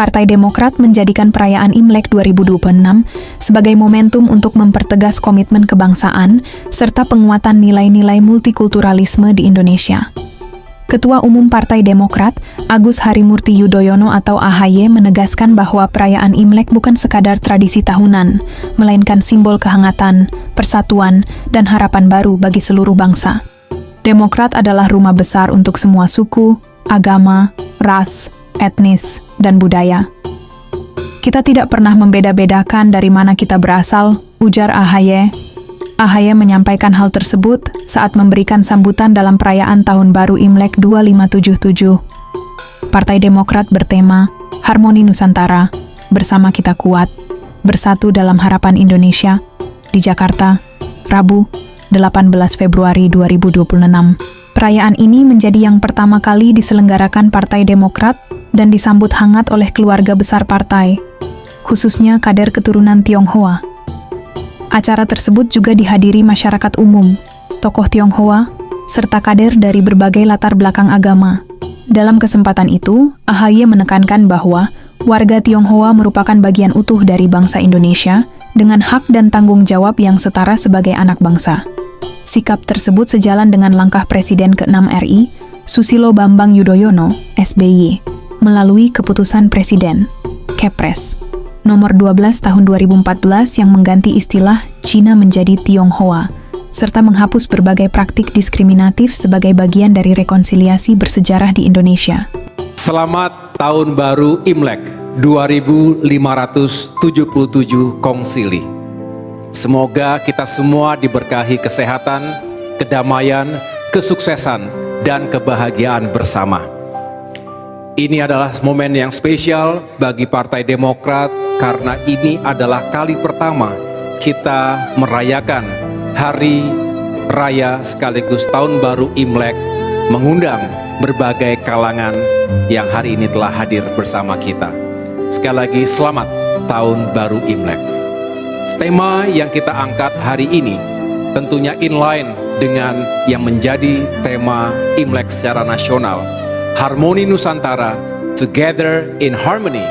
Partai Demokrat menjadikan perayaan Imlek 2026 sebagai momentum untuk mempertegas komitmen kebangsaan serta penguatan nilai-nilai multikulturalisme di Indonesia. Ketua Umum Partai Demokrat, Agus Harimurti Yudhoyono atau AHY menegaskan bahwa perayaan Imlek bukan sekadar tradisi tahunan, melainkan simbol kehangatan, persatuan, dan harapan baru bagi seluruh bangsa. Demokrat adalah rumah besar untuk semua suku, agama, ras, etnis, dan budaya. Kita tidak pernah membeda-bedakan dari mana kita berasal, ujar AHY. AHY menyampaikan hal tersebut saat memberikan sambutan dalam perayaan Tahun Baru Imlek 2577. Partai Demokrat bertema, Harmoni Nusantara, Bersama Kita Kuat, Bersatu dalam Harapan Indonesia, di Jakarta, Rabu, 18 Februari 2026. Perayaan ini menjadi yang pertama kali diselenggarakan Partai Demokrat dan disambut hangat oleh keluarga besar partai, khususnya kader keturunan Tionghoa. Acara tersebut juga dihadiri masyarakat umum, tokoh Tionghoa, serta kader dari berbagai latar belakang agama. Dalam kesempatan itu, AHY menekankan bahwa warga Tionghoa merupakan bagian utuh dari bangsa Indonesia dengan hak dan tanggung jawab yang setara sebagai anak bangsa. Sikap tersebut sejalan dengan langkah Presiden ke-6 RI, Susilo Bambang Yudhoyono, SBY, melalui keputusan Presiden, Kepres, nomor 12 tahun 2014 yang mengganti istilah Cina menjadi Tionghoa, serta menghapus berbagai praktik diskriminatif sebagai bagian dari rekonsiliasi bersejarah di Indonesia. Selamat Tahun Baru Imlek 2577 Kongsili. Semoga kita semua diberkahi kesehatan, kedamaian, kesuksesan, dan kebahagiaan bersama. Ini adalah momen yang spesial bagi Partai Demokrat karena ini adalah kali pertama kita merayakan Hari Raya sekaligus Tahun Baru Imlek, mengundang berbagai kalangan yang hari ini telah hadir bersama kita. Sekali lagi selamat Tahun Baru Imlek. Tema yang kita angkat hari ini tentunya inline dengan yang menjadi tema Imlek secara nasional. Harmoni Nusantara, Together in Harmony,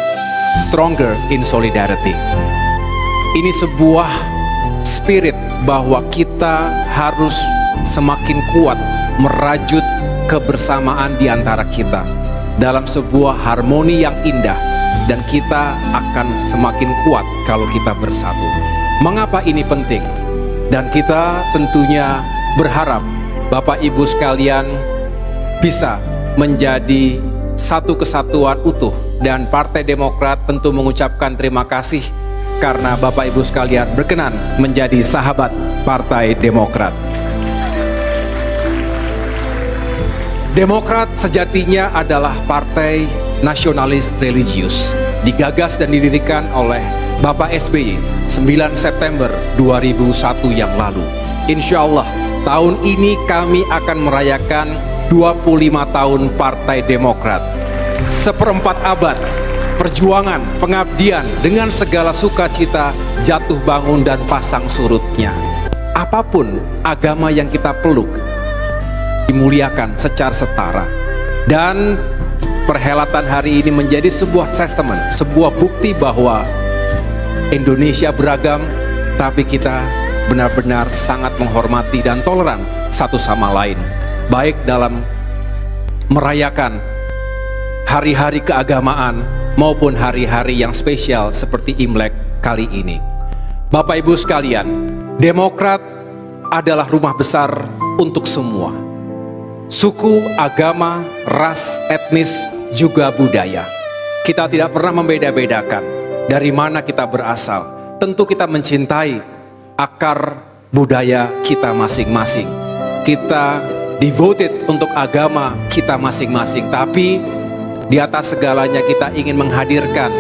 Stronger in Solidarity. Ini sebuah spirit bahwa kita harus semakin kuat merajut kebersamaan di antara kita dalam sebuah harmoni yang indah, dan kita akan semakin kuat kalau kita bersatu. Mengapa ini penting? Dan kita tentunya berharap Bapak Ibu sekalian bisa menjadi satu kesatuan utuh, dan Partai Demokrat tentu mengucapkan terima kasih karena Bapak Ibu sekalian berkenan menjadi sahabat Partai Demokrat. Demokrat sejatinya adalah partai nasionalis religius, digagas dan didirikan oleh Bapak SBY 9 September 2001 yang lalu. Insya Allah tahun ini kami akan merayakan 25 tahun Partai Demokrat. Seperempat abad perjuangan, pengabdian dengan segala sukacita, jatuh bangun dan pasang surutnya. Apapun agama yang kita peluk, dimuliakan secara setara. Dan perhelatan hari ini menjadi sebuah testament, sebuah bukti bahwa Indonesia beragam, tapi kita benar-benar sangat menghormati dan toleran satu sama lain, baik dalam merayakan hari-hari keagamaan maupun hari-hari yang spesial seperti Imlek kali ini. Bapak Ibu sekalian, Demokrat adalah rumah besar untuk semua suku, agama, ras, etnis, juga budaya. Kita tidak pernah membeda-bedakan dari mana kita berasal. Tentu kita mencintai akar budaya kita masing-masing. Kita devoted untuk agama kita masing-masing, tapi di atas segalanya kita ingin menghadirkan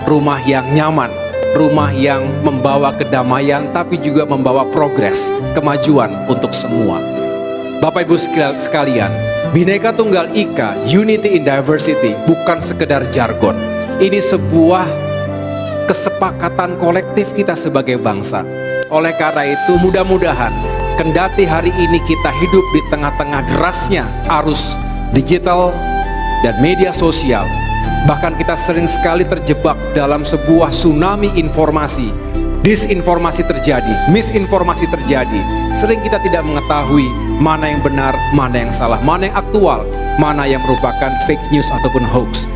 rumah yang nyaman, rumah yang membawa kedamaian, tapi juga membawa progres, kemajuan untuk semua. Bapak Ibu sekalian, Bhinneka Tunggal Ika, Unity in Diversity, bukan sekedar jargon. Ini sebuah kesepakatan kolektif kita sebagai bangsa. Oleh karena itu, mudah-mudahan kendati hari ini kita hidup di tengah-tengah derasnya arus digital dan media sosial, Bahkan kita sering sekali terjebak dalam sebuah tsunami informasi. Disinformasi terjadi, misinformasi terjadi. Sering kita tidak mengetahui mana yang benar, mana yang salah, mana yang aktual, mana yang merupakan fake news ataupun hoax.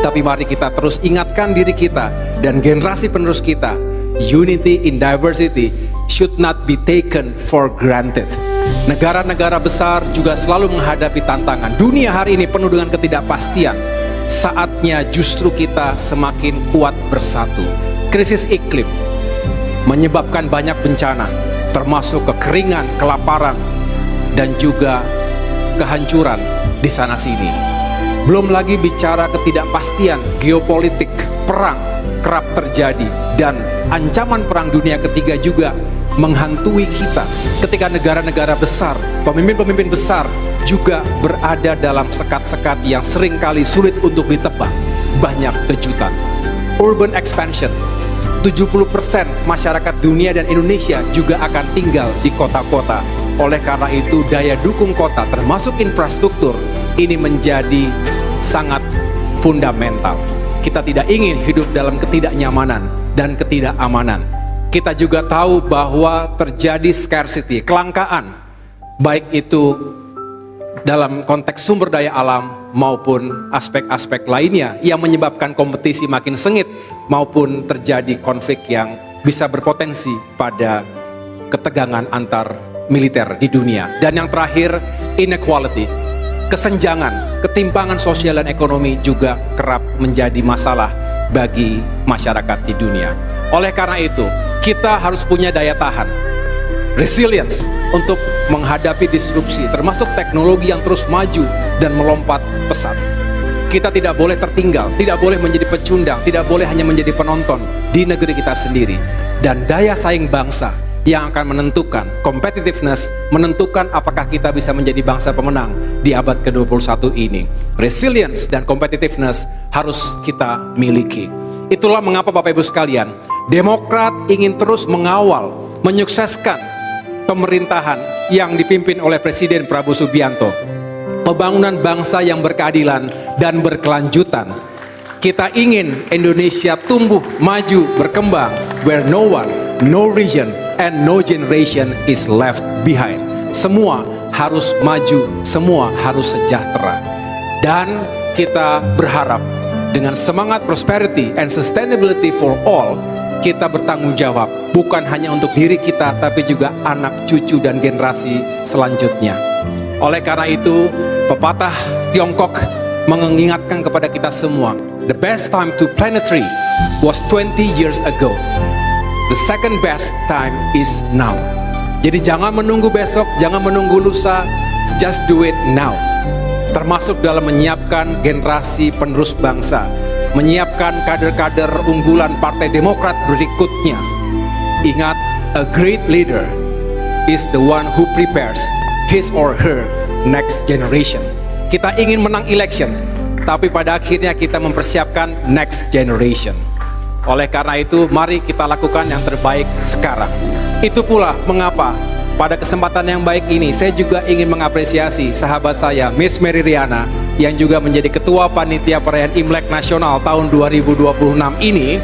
Tapi mari kita terus ingatkan diri kita dan generasi penerus kita, unity in diversity should not be taken for granted. Negara-negara besar juga selalu menghadapi tantangan. Dunia hari ini penuh dengan ketidakpastian. Saatnya justru kita semakin kuat bersatu. Krisis iklim menyebabkan banyak bencana, termasuk kekeringan, kelaparan, dan juga kehancuran di sana-sini. Belum lagi bicara ketidakpastian geopolitik, perang kerap terjadi, dan ancaman perang dunia ketiga juga menghantui kita ketika negara-negara besar, pemimpin-pemimpin besar juga berada dalam sekat-sekat yang seringkali sulit untuk ditebak. Banyak kejutan. Urban expansion, 70% masyarakat dunia dan Indonesia juga akan tinggal di kota-kota. Oleh karena itu, daya dukung kota termasuk infrastruktur ini menjadi sangat fundamental. Kita tidak ingin hidup dalam ketidaknyamanan dan ketidakamanan. Kita juga tahu bahwa terjadi scarcity, kelangkaan, baik itu dalam konteks sumber daya alam maupun aspek-aspek lainnya yang menyebabkan kompetisi makin sengit maupun terjadi konflik yang bisa berpotensi pada ketegangan antar militer di dunia. Dan yang terakhir, inequality, kesenjangan, ketimpangan sosial dan ekonomi juga kerap menjadi masalah bagi masyarakat di dunia. Oleh karena itu, kita harus punya daya tahan, resilience untuk menghadapi disrupsi, termasuk teknologi yang terus maju dan melompat pesat. Kita tidak boleh tertinggal, tidak boleh menjadi pecundang, tidak boleh hanya menjadi penonton di negeri kita sendiri. Dan daya saing bangsa yang akan menentukan competitiveness, menentukan apakah kita bisa menjadi bangsa pemenang di abad ke-21 ini. Resilience dan competitiveness harus kita miliki. Itulah mengapa Bapak Ibu sekalian, Demokrat ingin terus mengawal, menyukseskan pemerintahan yang dipimpin oleh Presiden Prabowo Subianto. Pembangunan bangsa yang berkeadilan dan berkelanjutan. Kita ingin Indonesia tumbuh, maju, berkembang, where no one, no region, and no generation is left behind. Semua harus maju, semua harus sejahtera. Dan kita berharap dengan semangat prosperity and sustainability for all, kita bertanggung jawab bukan hanya untuk diri kita, tapi juga anak, cucu, dan generasi selanjutnya. Oleh karena itu, pepatah Tiongkok mengingatkan kepada kita semua, the best time to plant a tree was 20 years ago. The second best time is now. Jadi jangan menunggu besok, jangan menunggu lusa, just do it now. Termasuk dalam menyiapkan generasi penerus bangsa, menyiapkan kader-kader unggulan Partai Demokrat berikutnya. Ingat, a great leader is the one who prepares his or her next generation. Kita ingin menang election, tapi pada akhirnya kita mempersiapkan next generation. Oleh karena itu, mari kita lakukan yang terbaik sekarang. Itu pula mengapa pada kesempatan yang baik ini saya juga ingin mengapresiasi sahabat saya Miss Mary Riana yang juga menjadi Ketua Panitia Perayaan Imlek Nasional tahun 2026 ini,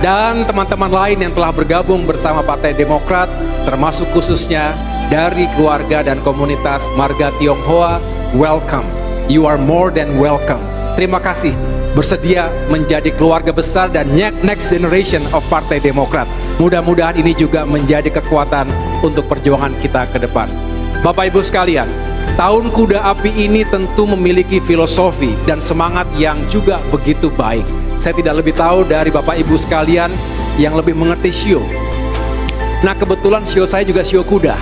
dan teman-teman lain yang telah bergabung bersama Partai Demokrat, termasuk khususnya dari keluarga dan komunitas Marga Tionghoa. Welcome, you are more than welcome. Terima kasih bersedia menjadi keluarga besar dan next generation of Partai Demokrat. Mudah-mudahan ini juga menjadi kekuatan untuk perjuangan kita ke depan. Bapak Ibu sekalian, Tahun Kuda Api ini tentu memiliki filosofi dan semangat yang juga begitu baik. Saya tidak lebih tahu dari Bapak Ibu sekalian yang lebih mengerti shio. Nah, kebetulan shio saya juga shio kuda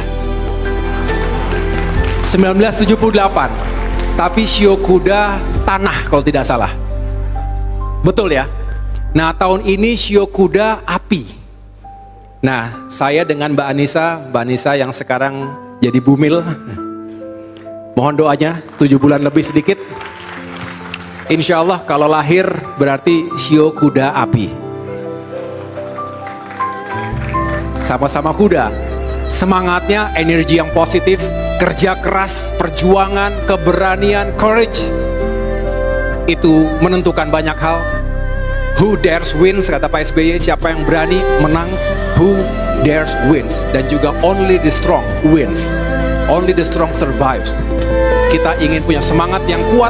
1978, tapi shio kuda tanah kalau tidak salah. Betul ya? Nah, tahun ini shio kuda api. Nah, saya dengan Mbak Anissa yang sekarang jadi bumil, mohon doanya 7 bulan lebih sedikit. Insya Allah kalau lahir berarti shio kuda api. Sama-sama kuda, semangatnya energi yang positif, kerja keras, perjuangan, keberanian, courage. itu menentukan banyak hal. Who dares wins, kata Pak SBY, siapa yang berani menang. Who dares wins. Dan juga only the strong wins. Only the strong survives. Kita ingin punya semangat yang kuat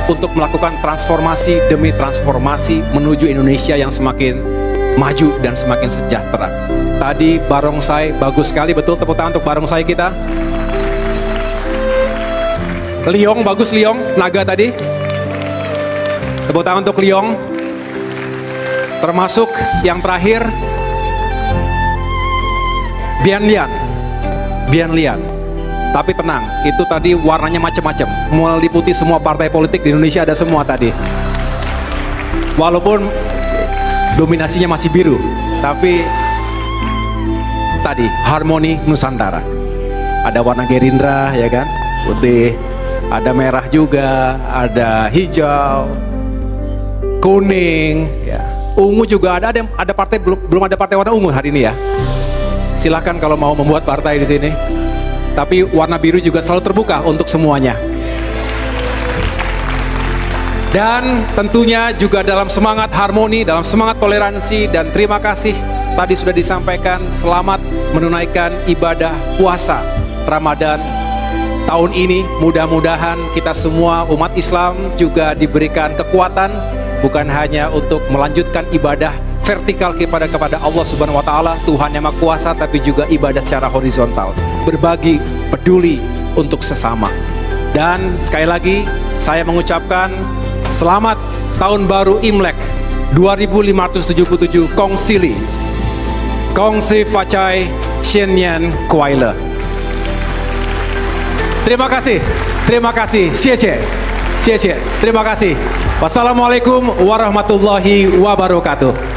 untuk melakukan transformasi demi transformasi menuju Indonesia yang semakin maju dan semakin sejahtera. Tadi barongsai bagus sekali, betul, tepuk tangan untuk barongsai kita. Liong bagus, Liong, naga tadi. Tepuk tangan untuk Liong. Termasuk yang terakhir Bian Lian. Tapi tenang, itu tadi warnanya macam-macam, meliputi semua partai politik di Indonesia, ada semua tadi. Walaupun dominasinya masih biru, tapi tadi harmoni Nusantara. Ada warna Gerindra, ya kan, putih, ada merah juga, ada hijau, kuning, ya. Ungu juga ada partai, belum ada partai warna ungu hari ini ya. Silahkan kalau mau membuat partai di sini. Tapi warna biru juga selalu terbuka untuk semuanya. Dan tentunya juga dalam semangat harmoni, dalam semangat toleransi dan terima kasih, tadi sudah disampaikan, selamat menunaikan ibadah puasa Ramadan tahun ini. Mudah-mudahan kita semua umat Islam juga diberikan kekuatan, bukan hanya untuk melanjutkan ibadah vertikal kepada Allah Subhanahu wa taala, Tuhan yang Maha Kuasa, tapi juga ibadah secara horizontal, berbagi, peduli untuk sesama. Dan sekali lagi saya mengucapkan selamat tahun baru Imlek 2577 Kong Sili. Kong Si Facai Xianyan Kuaile. Terima kasih, xie. Terima kasih. Wassalamualaikum warahmatullahi wabarakatuh.